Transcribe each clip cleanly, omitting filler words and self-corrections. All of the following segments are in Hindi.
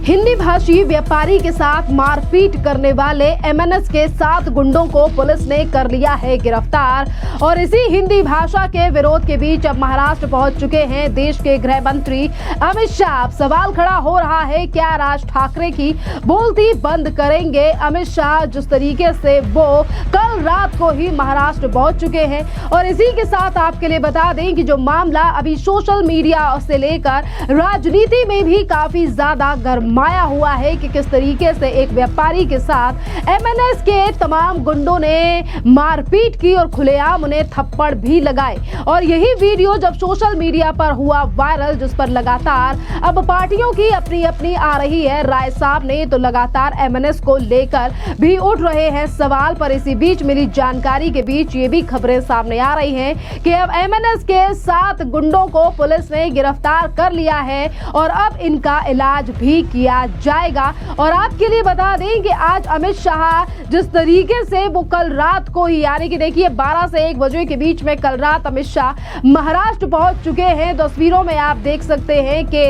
हिंदी भाषी व्यापारी के साथ मारपीट करने वाले एमएनएस के 7 गुंडों को पुलिस ने कर लिया है गिरफ्तार। और इसी हिंदी भाषा के विरोध के बीच अब महाराष्ट्र पहुंच चुके हैं देश के गृह मंत्री अमित शाह। सवाल खड़ा हो रहा है, क्या राज ठाकरे की बोलती बंद करेंगे अमित शाह? जिस तरीके से वो कल रात को ही महाराष्ट्र पहुंच चुके हैं। और इसी के साथ आपके लिए बता दें कि जो मामला अभी सोशल मीडिया से लेकर राजनीति में भी काफी ज्यादा गरमाया हुआ है कि किस तरीके से एक व्यापारी के साथ एमएनएस के तमाम गुंडों ने मारपीट की और खुलेआम उन्हें थप्पड़ भी लगाए। और यही वीडियो जब सोशल मीडिया पर हुआ वायरल, जिस पर लगातार अब पार्टियों की अपनी अपनी आ रही है राय सामने, तो लगातार एमएनएस को लेकर भी उठ रहे हैं सवाल। पर इसी बीच मिली जानकारी के बीच ये भी खबरें सामने आ रही हैं कि अब एमएनएस के 7 गुंडों को पुलिस ने गिरफ्तार कर लिया है और अब इनका इलाज भी किया जाएगा। और आपके लिए बता दें कि आज अमित शाह जिस तरीके से वो कल रात को ही, यानी कि देखिए 12 से 1 बजे के बीच में कल रात अमित शाह महाराष्ट्र पहुंच चुके हैं। तस्वीरों में आप देख सकते हैं कि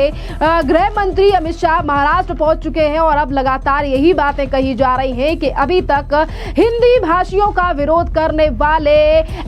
गृह मंत्री अमित शाह महाराष्ट्र पहुंच चुके हैं और अब लगातार यही बातें कही जा रही हैं कि अभी तक हिंदी भाषियों का विरोध करने वाले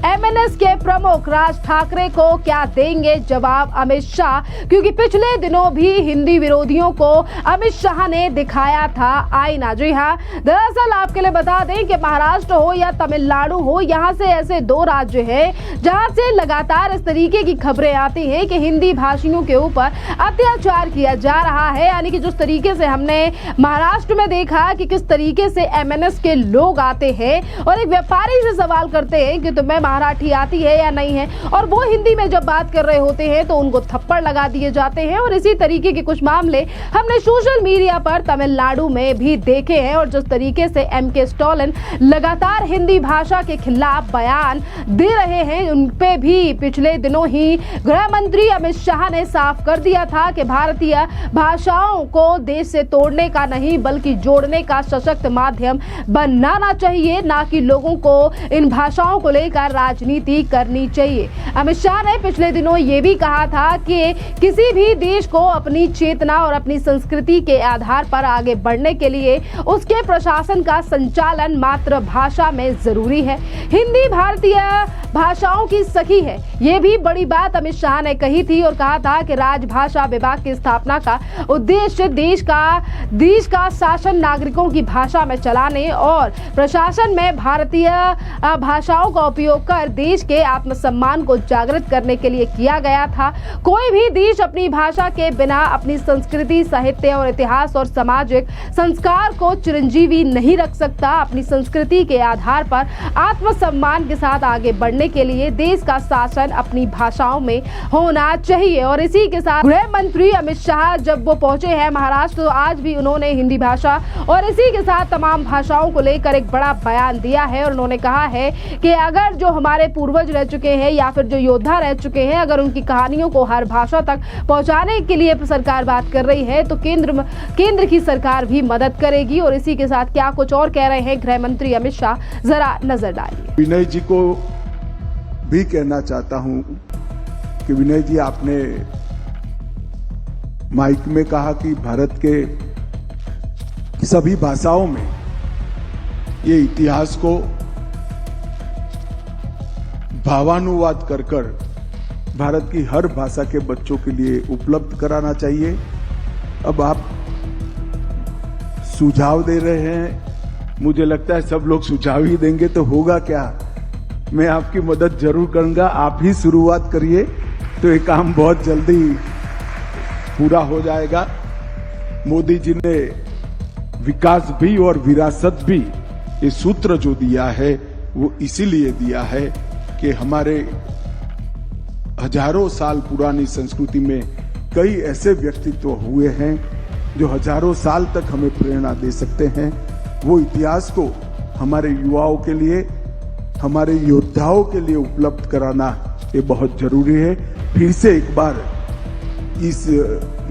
एमएनएस के प्रमुख राज ठाकरे को क्या देंगे जवाब अमित शाह, क्योंकि पिछले दिनों भी हिंदी विरोधियों को अमित शाह ने दिखाया था आईना। जी हाँ, दरअसल आपके लिए बता दें कि महाराष्ट्र हो या तमिलनाडु हो, यहाँ से ऐसे 2 राज्य हैं जहाँ से लगातार इस तरीके की खबरें आती हैं कि हिंदी भाषियों के ऊपर अत्याचार किया जा रहा है। यानी कि जिस तरीके से हमने महाराष्ट्र में देखा कि किस तरीके से एमएनएस के लोग आते हैं और एक व्यापारी से सवाल करते हैं कि तुम्हें मराठी आती है या नहीं है, और वो हिंदी में जब बात कर रहे होते हैं तो उनको थप्पड़ लगा दिए जाते हैं। और इसी तरीके के कुछ मामले हमने सोशल मीडिया पर तमिलनाडु में भी देखे हैं। और जिस तरीके से एमके स्टालिन लगातार हिंदी भाषा के खिलाफ बयान दे रहे हैं, उन पे भी पिछले दिनों ही गृह मंत्री अमित शाह ने साफ कर दिया था कि भारतीय भाषाओं को देश से तोड़ने का नहीं बल्कि जोड़ने का सशक्त माध्यम बनाना चाहिए, ना कि लोगों को इन भाषाओं को लेकर राजनीति करनी चाहिए। अमित शाह ने पिछले दिनों ये भी कहा था कि किसी भी देश को अपनी चेतना और अपनी संस्कृति के आधार पर आगे बढ़ने के लिए उसके प्रशासन का संचालन मातृभाषा में जरूरी है। हिंदी भारतीय भाषाओं की सखी है, ये भी बड़ी बात अमित शाह ने कही थी और कहा था कि राजभाषा विभाग की स्थापना का उद्देश्य देश का शासन नागरिकों की भाषा में चलाने और प्रशासन में भारतीय भाषाओं का उपयोग कर देश के आत्मसम्मान को जागृत करने के लिए किया गया था। कोई भी देश अपनी भाषा के बिना अपनी संस्कृति, साहित्य और इतिहास और सामाजिक संस्कार को चिरंजीवी नहीं रख सकता। अपनी संस्कृति के आधार पर आत्मसम्मान के साथ आगे बढ़ने के लिए देश का शासन अपनी भाषाओं में होना चाहिए। और इसी के साथ गृह मंत्री अमित शाह जब वो पहुंचे हैं महाराष्ट्र, तो आज भी उन्होंने हिंदी भाषा और इसी के साथ तमाम भाषाओं को लेकर एक बड़ा बयान दिया है। और उन्होंने कहा है कि अगर जो हमारे पूर्वज रह चुके हैं या फिर जो योद्धा रह चुके हैं, अगर उनकी कहानियों को हर भाषा तक पहुंचाने के लिए सरकार बात कर रही है तो केंद्र की सरकार भी मदद करेगी। और इसी के साथ क्या कुछ और कह रहे हैं गृह मंत्री अमित शाह, जरा नजर डालिए। विनय जी को भी कहना चाहता हूं कि विनय जी, आपने माइक में कहा कि भारत के सभी भाषाओं में ये इतिहास को भावानुवाद कर भारत की हर भाषा के बच्चों के लिए उपलब्ध कराना चाहिए। अब आप सुझाव दे रहे हैं, मुझे लगता है सब लोग सुझाव ही देंगे तो होगा क्या। मैं आपकी मदद जरूर करूंगा, आप ही शुरुआत करिए तो ये काम बहुत जल्दी पूरा हो जाएगा। मोदी जी ने विकास भी और विरासत भी, ये सूत्र जो दिया है वो इसीलिए दिया है कि हमारे हजारों साल पुरानी संस्कृति में कई ऐसे व्यक्तित्व हुए हैं जो हजारों साल तक हमें प्रेरणा दे सकते हैं। वो इतिहास को हमारे युवाओं के लिए, हमारे योद्धाओं के लिए उपलब्ध कराना ये बहुत जरूरी है। फिर से एक बार इस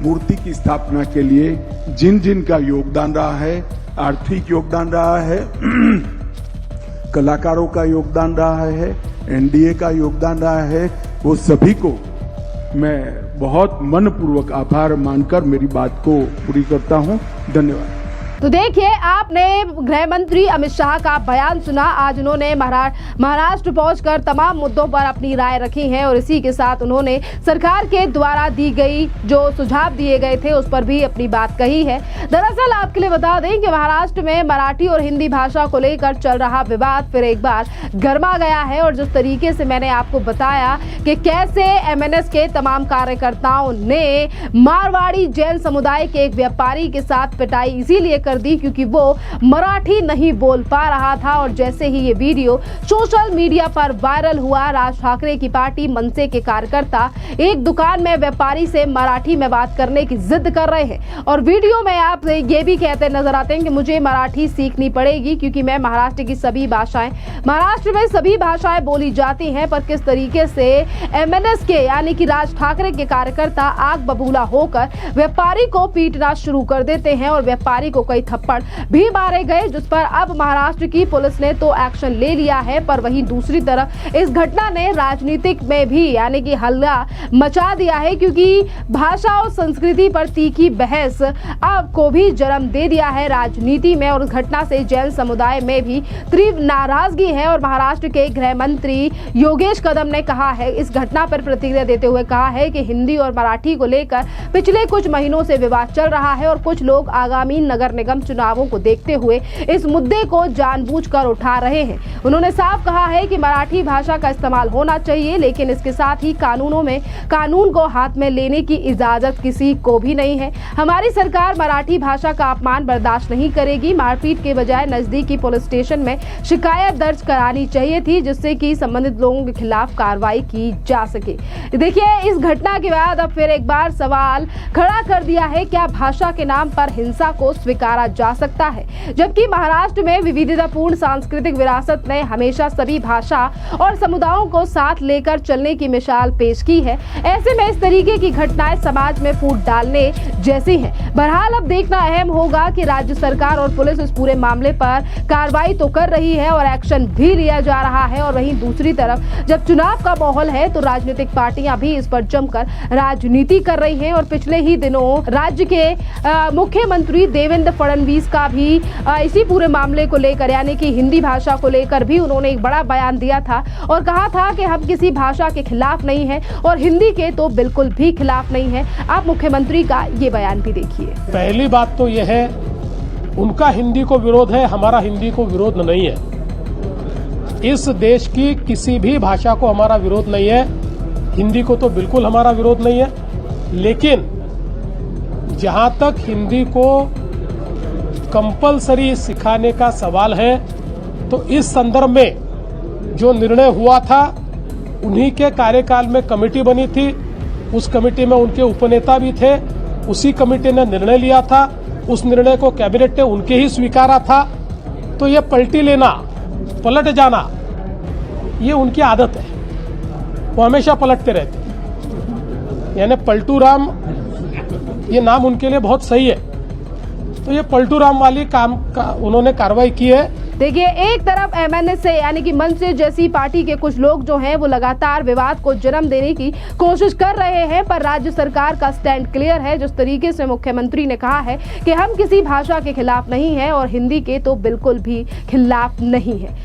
मूर्ति की स्थापना के लिए जिन जिन का योगदान रहा है, आर्थिक योगदान रहा है, कलाकारों का योगदान रहा है, एनडीए का योगदान रहा है, वो सभी को मैं बहुत मनपूर्वक आभार मानकर मेरी बात को पूरी करता हूं। धन्यवाद। तो देखिए, आपने गृह मंत्री अमित शाह का बयान सुना। आज उन्होंने महाराष्ट्र पहुंचकर तमाम मुद्दों पर अपनी राय रखी है और इसी के साथ उन्होंने सरकार के द्वारा दी गई जो सुझाव दिए गए थे उस पर भी अपनी बात कही है। दरअसल आपके लिए बता दें कि महाराष्ट्र में मराठी और हिंदी भाषा को लेकर चल रहा विवाद फिर एक बार गर्मा गया है और जिस तरीके से मैंने आपको बताया कि कैसे एमएनएस के तमाम कार्यकर्ताओं ने मारवाड़ी जैन समुदाय के एक व्यापारी के साथ पिटाई इसीलिए कर दी क्योंकि वो मराठी नहीं बोल पा रहा था। और जैसे ही ये वीडियो सोशल मीडिया पर वायरल हुआ, राज ठाकरे की पार्टी मनसे के कार्यकर्ता एक दुकान में व्यापारी से मराठी में बात करने की जिद कर रहे हैं और वीडियो में आप ये भी कहते नजर आते हैं कि मुझे मराठी सीखनी पड़ेगी क्योंकि मैं महाराष्ट्र की सभी भाषाएं, महाराष्ट्र में सभी भाषाएं बोली जाती हैं। पर किस तरीके से एमएनएस के यानी कि राज ठाकरे के कार्यकर्ता आग बबूला होकर व्यापारी को पीटना शुरू कर देते हैं और व्यापारी को कई थप्पड़ भी मारे गए, जिस पर अब महाराष्ट्र की पुलिस ने तो एक्शन ले लिया है। पर वहीं दूसरी तरफ इस घटना ने राजनीतिक में भी यानी कि हल्ला मचा दिया है क्योंकि भाषा और संस्कृति पर तीखी बहस अब को भी जन्म दे दिया है राजनीति में। और उस घटना से जैन समुदाय में भी तीव्र नाराजगी है और महाराष्ट्र के गृह मंत्री योगेश कदम ने कहा है, इस घटना पर प्रतिक्रिया देते हुए कहा है कि हिंदी और मराठी को लेकर पिछले कुछ महीनों से विवाद चल रहा है और कुछ लोग आगामी नगर निगम चुनावों को देखते हुए इस मुद्दे को जानबूझकर उठा रहे हैं। उन्होंने साफ कहा है कि मराठी भाषा का इस्तेमाल होना चाहिए लेकिन इसके साथ ही कानूनों में कानून को हाथ में लेने की इजाजत किसी को भी नहीं है। हमारी सरकार मराठी भाषा का अपमान बर्दाश्त नहीं करेगी। मारपीट के बजाय नजदीकी पुलिस स्टेशन में शिकायत दर्ज करानी चाहिए थी जिससे कि संबंधित लोगों के खिलाफ कार्रवाई की जा सके। देखिए, इस घटना के बाद अब फिर एक बार सवाल खड़ा कर दिया है, क्या भाषा के नाम पर हिंसा को स्वीकारा जा सकता है? जबकि महाराष्ट्र में विविधतापूर्ण सांस्कृतिक विरासत ने हमेशा सभी भाषा और समुदायों को साथ लेकर चलने की मिसाल पेश की है। ऐसे में इस तरीके की घटनाएं समाज में फूट डालने जैसी हैं। बहरहाल अब देखना अहम होगा कि राज्य सरकार और पुलिस इस पूरे मामले पर कार्रवाई तो कर रही है और एक्शन भी लिया जा रहा है और वहीं दूसरी तरफ जब चुनाव का माहौल है तो राजनीतिक पार्टियां भी इस पर जमकर राजनीति कर रही हैं। और पिछले ही दिनों राज्य के मुख्यमंत्री देवेंद्र फडणवीस का भी इसी पूरे मामले को लेकर यानी कि हिंदी भाषा को लेकर भी उन्होंने एक बड़ा बयान दिया था और कहा था कि हम किसी भाषा के खिलाफ नहीं है और हिंदी के तो बिल्कुल भी खिलाफ नहीं है। आप मुख्यमंत्री का ये बयान भी देखिए। पहली बात तो यह है, उनका हिंदी को विरोध है, हमारा हिंदी को विरोध नहीं है। इस देश की किसी भी भाषा को हमारा विरोध नहीं है, हिंदी को तो बिल्कुल हमारा विरोध नहीं है। लेकिन जहां तक हिंदी को कंपलसरी सिखाने का सवाल है तो इस संदर्भ में जो निर्णय हुआ था, उन्हीं के कार्यकाल में कमेटी बनी थी, उस कमेटी में उनके उपनेता भी थे, उसी कमेटी ने निर्णय लिया था, उस निर्णय को कैबिनेट ने उनके ही स्वीकारा था। तो ये पलटी लेना, पलट जाना, ये उनकी आदत है, वो हमेशा पलटते रहते। यानी पलटू राम ये नाम उनके लिए बहुत सही है। तो ये पलटू राम वाली काम का उन्होंने कार्रवाई की है। देखिए, एक तरफ एमएनएस से यानी कि मनसे जैसी पार्टी के कुछ लोग जो हैं वो लगातार विवाद को जन्म देने की कोशिश कर रहे हैं, पर राज्य सरकार का स्टैंड क्लियर है। जिस तरीके से मुख्यमंत्री ने कहा है कि हम किसी भाषा के खिलाफ नहीं है और हिंदी के तो बिल्कुल भी खिलाफ नहीं है।